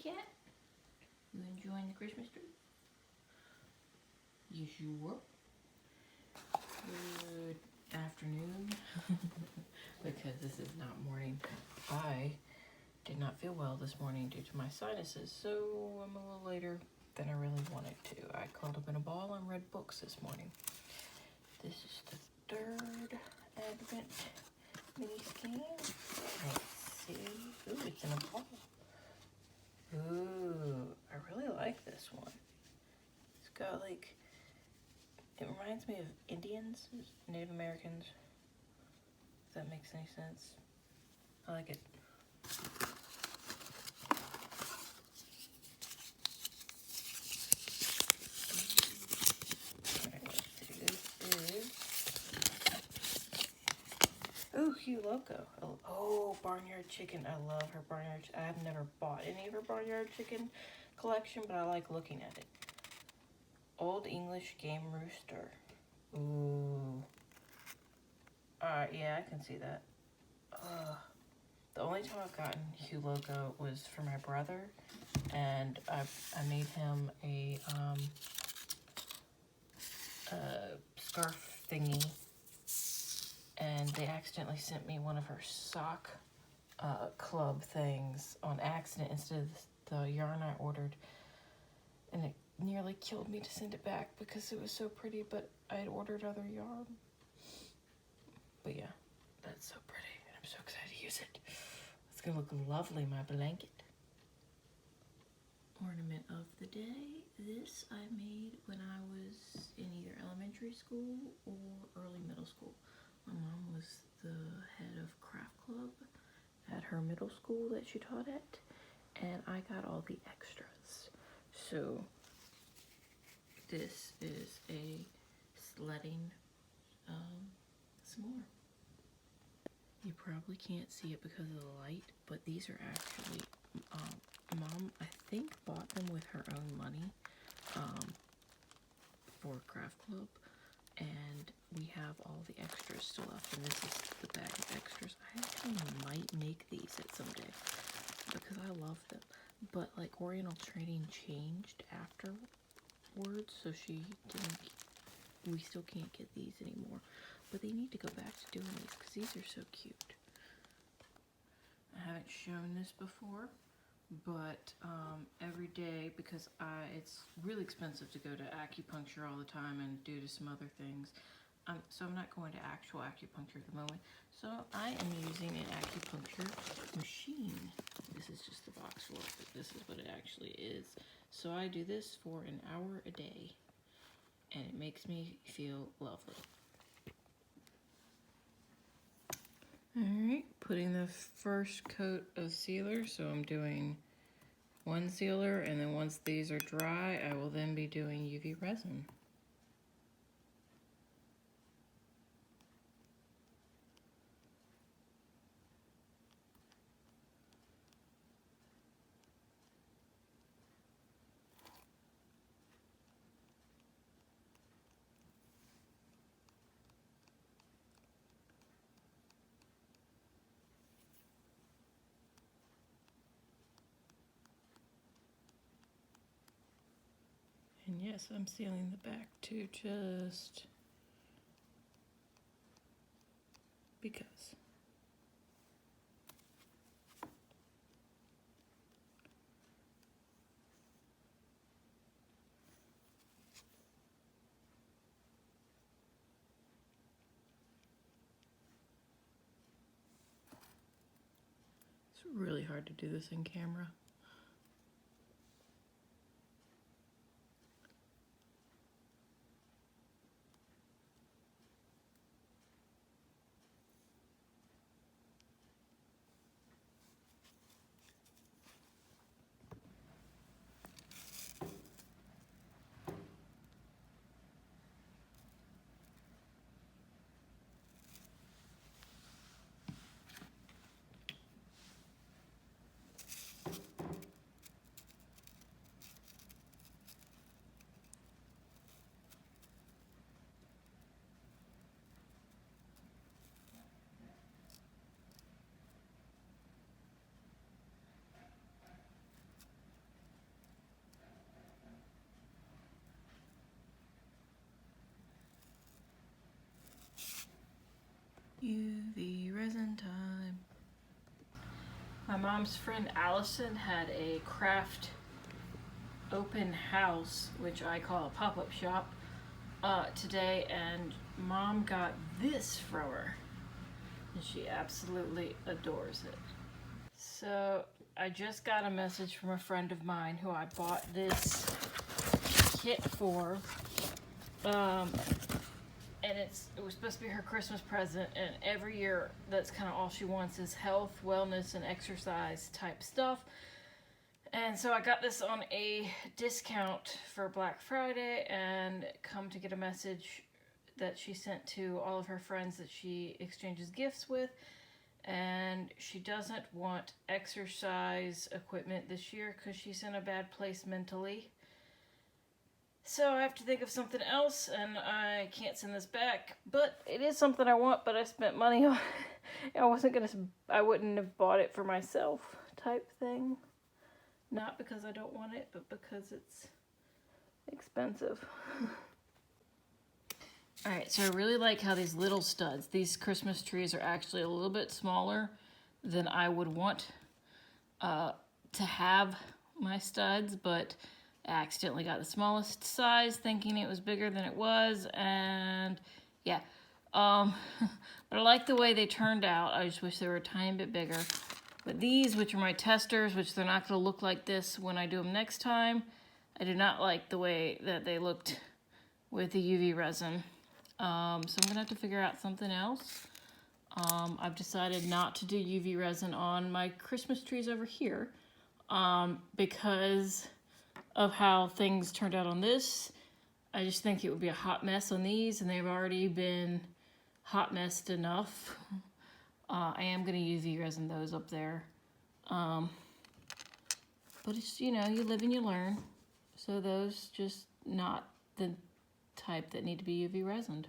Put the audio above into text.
cat? You enjoying the Christmas tree? Yes, you were. Good afternoon. Because this is not morning. I did not feel well this morning due to my sinuses, so I'm a little later than I really wanted to. I curled up in a ball and read books this morning. This is the third Advent mini scan. Let's see. Ooh, it's in a ball. Ooh, I really like this one. It's got like, it reminds me of Indians, Native Americans. If that makes any sense. I like it. Alright, let's see. This is, ooh, Hugh Loco. Oh, Barnyard Chicken. I love her Barnyard Chicken. I've never bought any of her Barnyard Chicken collection, but I like looking at it. Old English Game Rooster. Ooh. Alright, yeah, I can see that. The only time I've gotten Hugh Loco was for my brother, and I made him a scarf thingy, and they accidentally sent me one of her sock club things on accident instead of the yarn I ordered, and it nearly killed me to send it back because it was so pretty, but I had ordered other yarn. But yeah, that's so pretty, and I'm so excited to use it. It's gonna look lovely, my blanket. Ornament of the day. This I made when I was in either elementary school or early middle school. My mom was the head of craft club at her middle school that she taught at, and I got all the extras. So this is a sledding s'more. You probably can't see it because of the light, but these are actually, Mom, I think, bought them with her own money for craft club, and we have all the extras still left, and this is the bag of extras. I actually might make these at some day because I love them, but like Oriental Trading changed afterwards, so we still can't get these anymore. But they need to go back to doing these because these are so cute. I haven't shown this before, but every day, because it's really expensive to go to acupuncture all the time and due to some other things, so I'm not going to actual acupuncture at the moment. So I am using an acupuncture machine. This is just the box for it, but this is what it actually is. So I do this for an hour a day, and it makes me feel lovely. Alright, putting the first coat of sealer, so I'm doing one sealer, and then once these are dry, I will then be doing UV resin. And yes, I'm sealing the back too, just because. It's really hard to do this in camera. UV resin time. My mom's friend Allison had a craft open house, which I call a pop-up shop, today, and Mom got this from her, and she absolutely adores it. So I just got a message from a friend of mine who I bought this kit for, and it was supposed to be her Christmas present, and every year that's kind of all she wants is health, wellness, and exercise type stuff. And so I got this on a discount for Black Friday, and come to get a message that she sent to all of her friends that she exchanges gifts with, and she doesn't want exercise equipment this year because she's in a bad place mentally. So I have to think of something else, and I can't send this back, but it is something I want, but I spent money on it. I wouldn't have bought it for myself type thing. Not because I don't want it, but because it's expensive. Alright, so I really like how these little studs, these Christmas trees are actually a little bit smaller than I would want to have my studs, but I accidentally got the smallest size thinking it was bigger than it was, and yeah. But I like the way they turned out. I just wish they were a tiny bit bigger. But these, which are my testers, which they're not going to look like this when I do them next time, I do not like the way that they looked with the UV resin. So I'm going to have to figure out something else. I've decided not to do UV resin on my Christmas trees over here because of how things turned out on this. I just think it would be a hot mess on these, and they've already been hot messed enough. I am going to UV resin those up there. But it's, you know, you live and you learn. So those just not the type that need to be UV resined.